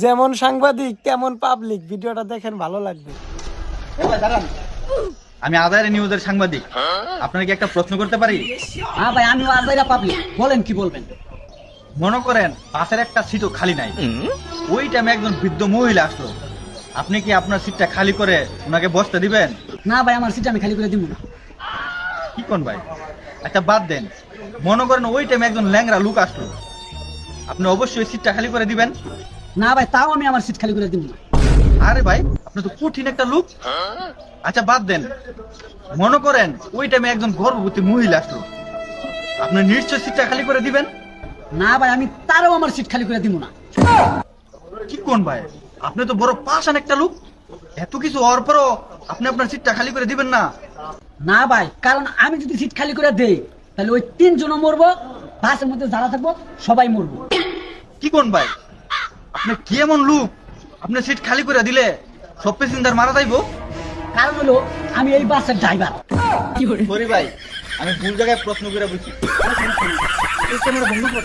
যেমন সাংবাদিক তেমন পাবলিক, ভিডিওটা দেখেন ভালো লাগবে। আমি আজাইরা নিউজের সাংবাদিক, আপনাকে একটা প্রশ্ন করতে পারি? হ্যাঁ ভাই, আমিও আজাইরা পাবলিক, বলেন কি বলবেন। মনে করেন বাসের একটা সিটও খালি নাই, ওই টাইমে একজন বৃদ্ধ মহিলা আসলো, আপনি কি আপনার সিটটা খালি করে ওনাকে বসতে দিবেন? না ভাই, আমার সিট আমি খালি করে দিব না। কি কোন ভাই, একটা বাদ দেন, মনে করেন ওই টাইমে একজন ল্যাংরা লোক আসলো, আপনি অবশ্যই সিটটা খালি করে দিবেন? না ভাই, তাও আমি আমার সিট খালি করে দিব না। আরে ভাই, আপনি তো কঠিন একটা লোক। আচ্ছা বাদ দেন, মনে করেন ওই টাইমে একজন গর্ভবতী মহিলা আসলো, আপনি নিশ্চয় সিটটা খালি করে দিবেন? না ভাই, আমি তারও আমার সিট খালি করে দিব না। কি কোন ভাই, আপনি তো বড় পাষাণ একটা লোক, এত কিছু হওয়ার পরও আপনি আপনার সিটটা খালি করে দিবেন না? না ভাই, কারণ আমি যদি সিট খালি করে দেই তাহলে ওই 3 জনও মরবো, বাসের মধ্যে যারা থাকবো সবাই মরবো। কি কোন ভাই, আপনি কি এমন লোক, আপনি সিট খালি করে দিলে সব প্যাসেঞ্জার মারা যাইবো? কারণ হলো আমি এই বাসের ড্রাইভার। সরি ভাই, আমি ভুল জায়গায় প্রশ্ন করে বুঝছি। এই ক্যামেরা বন্ধ কর।